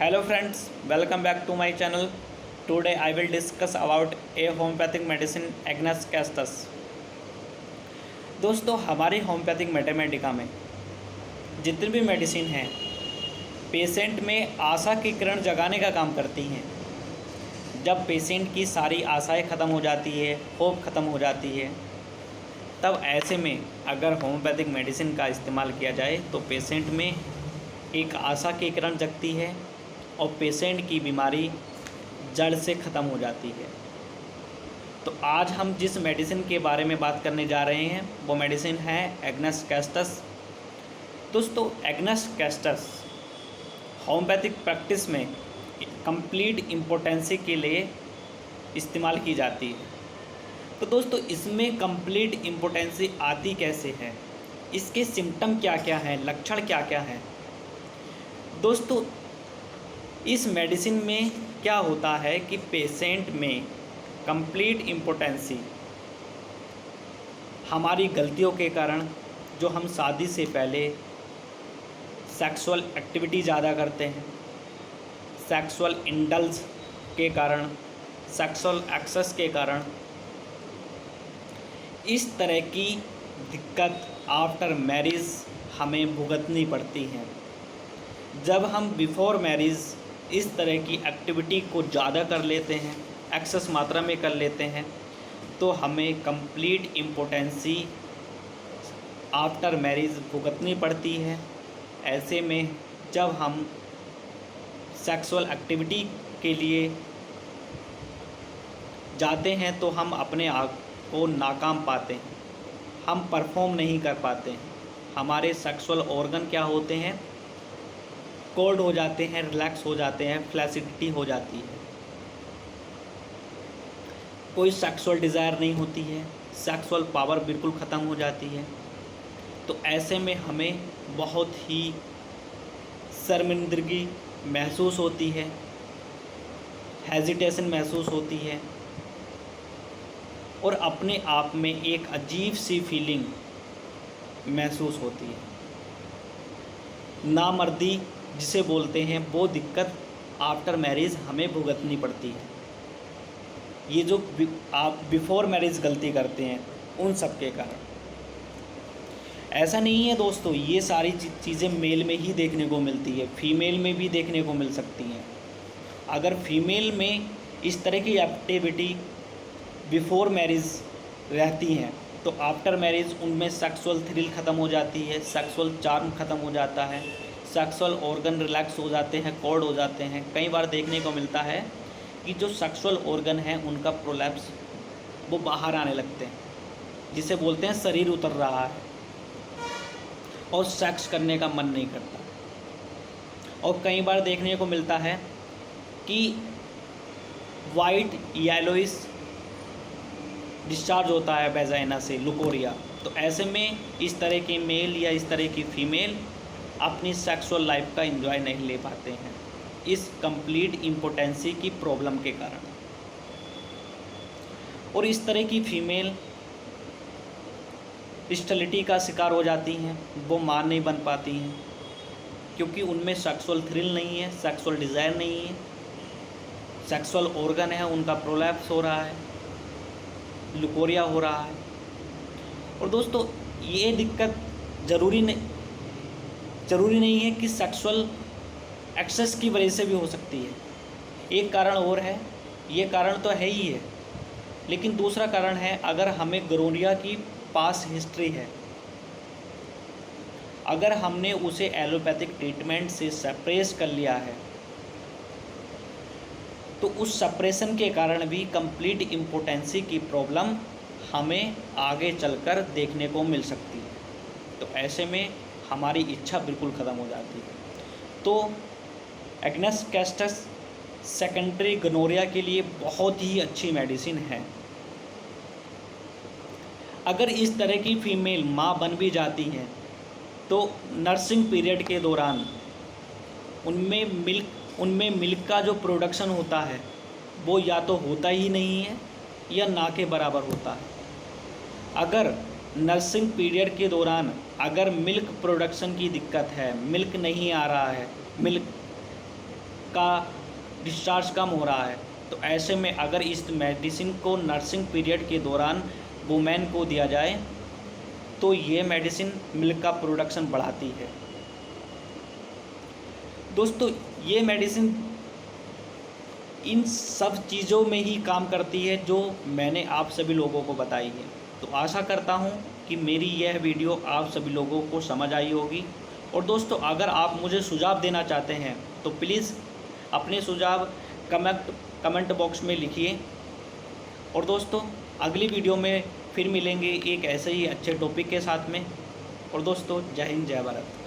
Hello friends, welcome back to my channel. Today I will discuss about a homeopathic medicine Agnus castus. दोस्तों हमारी homeopathic Mathematica में जितनी भी medicine हैं patient में आशा की किरण जगाने का काम करती हैं। जब पेशेंट की सारी आशाएं ख़त्म हो जाती है, होप ख़त्म हो जाती है, तब ऐसे में अगर होम्योपैथिक मेडिसिन का इस्तेमाल किया जाए तो पेशेंट में एक आशा की किरण जगती है और पेशेंट की बीमारी जड़ से ख़त्म हो जाती है। तो आज हम जिस मेडिसिन के बारे में बात करने जा रहे हैं वो मेडिसिन है एग्नस कैस्टस। दोस्तों एग्नस कैस्टस होम्योपैथिक प्रैक्टिस में कंप्लीट इम्पोर्टेंसी के लिए इस्तेमाल की जाती है। तो दोस्तों इसमें कंप्लीट इम्पोर्टेंसी आती कैसे है, इसके सिम्टम क्या क्या हैं, लक्षण क्या क्या हैं। दोस्तों इस मेडिसिन में क्या होता है कि पेशेंट में कंप्लीट इम्पोर्टेंसी हमारी गलतियों के कारण, जो हम शादी से पहले सेक्सुअल एक्टिविटी ज़्यादा करते हैं, सेक्सुअल इंडल्ज के कारण, सेक्सुअल एक्सेस के कारण, इस तरह की दिक्कत आफ्टर मैरिज हमें भुगतनी पड़ती हैं। जब हम बिफोर मैरिज इस तरह की एक्टिविटी को ज़्यादा कर लेते हैं, एक्सेस मात्रा में कर लेते हैं, तो हमें कंप्लीट इम्पोर्टेंसी आफ्टर मैरिज भुगतनी पड़ती है। ऐसे में जब हम सेक्सुअल एक्टिविटी के लिए जाते हैं तो हम अपने आप को नाकाम पाते हैं, हम परफॉर्म नहीं कर पाते हैं। हमारे सेक्सुअल ऑर्गन क्या होते हैं, कोल्ड हो जाते हैं, रिलैक्स हो जाते हैं, फ्लैसिडिटी हो जाती है, कोई सेक्सुअल डिज़ायर नहीं होती है, सेक्सुअल पावर बिल्कुल ख़त्म हो जाती है। तो ऐसे में हमें बहुत ही शर्मिंदगी महसूस होती है, हेजिटेशन महसूस होती है और अपने आप में एक अजीब सी फीलिंग महसूस होती है। नामर्दी जिसे बोलते हैं वो दिक्कत आफ्टर मैरिज हमें भुगतनी पड़ती है। ये जो आप बिफोर मैरिज गलती करते हैं उन सब के कारण। ऐसा नहीं है दोस्तों, ये सारी चीज़ें मेल में ही देखने को मिलती है, फीमेल में भी देखने को मिल सकती हैं। अगर फीमेल में इस तरह की एक्टिविटी बिफोर मैरिज रहती हैं तो आफ्टर मैरिज उनमें सेक्सुअल थ्रिल ख़त्म हो जाती है, सेक्सुअल चार्म ख़त्म हो जाता है, सेक्सुअल ऑर्गन रिलैक्स हो जाते हैं, कोल्ड हो जाते हैं। कई बार देखने को मिलता है कि जो सेक्सुअल ऑर्गन है उनका प्रोलैप्स वो बाहर आने लगते हैं, जिसे बोलते हैं शरीर उतर रहा है और सेक्स करने का मन नहीं करता। और कई बार देखने को मिलता है कि वाइट येलोइश डिस्चार्ज होता है वेजाइना से, लुकोरिया। तो ऐसे में इस तरह के मेल या इस तरह की फीमेल अपनी सेक्सुअल लाइफ का एंजॉय नहीं ले पाते हैं इस कंप्लीट इम्पोर्टेंसी की प्रॉब्लम के कारण। और इस तरह की फीमेल स्टेरिलिटी का शिकार हो जाती हैं, वो मां नहीं बन पाती हैं क्योंकि उनमें सेक्सुअल थ्रिल नहीं है, सेक्सुअल डिज़ायर नहीं है, सेक्सुअल ऑर्गन है उनका प्रोलैप्स हो रहा है, लुकोरिया हो रहा है। और दोस्तों ये दिक्कत ज़रूरी नहीं है कि सेक्सुअल एक्सेस की वजह से भी हो सकती है। एक कारण और है, ये कारण तो है ही है, लेकिन दूसरा कारण है अगर हमें गोनोरिया की पास हिस्ट्री है, अगर हमने उसे एलोपैथिक ट्रीटमेंट से सप्रेस कर लिया है तो उस सप्रेशन के कारण भी कंप्लीट इम्पोर्टेंसी की प्रॉब्लम हमें आगे चलकर देखने को मिल सकती है। तो ऐसे में हमारी इच्छा बिल्कुल ख़त्म हो जाती है। तो एग्नस कैस्टस सेकेंडरी गोनोरिया के लिए बहुत ही अच्छी मेडिसिन है। अगर इस तरह की फीमेल माँ बन भी जाती हैं तो नर्सिंग पीरियड के दौरान उनमें मिल्क का जो प्रोडक्शन होता है वो या तो होता ही नहीं है या ना के बराबर होता है। अगर नर्सिंग पीरियड के दौरान अगर मिल्क प्रोडक्शन की दिक्कत है, मिल्क नहीं आ रहा है, मिल्क का डिस्चार्ज कम हो रहा है, तो ऐसे में अगर इस मेडिसिन को नर्सिंग पीरियड के दौरान वुमेन को दिया जाए तो ये मेडिसिन मिल्क का प्रोडक्शन बढ़ाती है। दोस्तों, ये मेडिसिन इन सब चीज़ों में ही काम करती है जो मैंने आप सभी लोगों को बताई है। तो आशा करता हूँ कि मेरी यह वीडियो आप सभी लोगों को समझ आई होगी। और दोस्तों, अगर आप मुझे सुझाव देना चाहते हैं तो प्लीज़ अपने सुझाव कमेंट बॉक्स में लिखिए। और दोस्तों, अगली वीडियो में फिर मिलेंगे एक ऐसे ही अच्छे टॉपिक के साथ में। और दोस्तों, जय हिंद, जय भारत।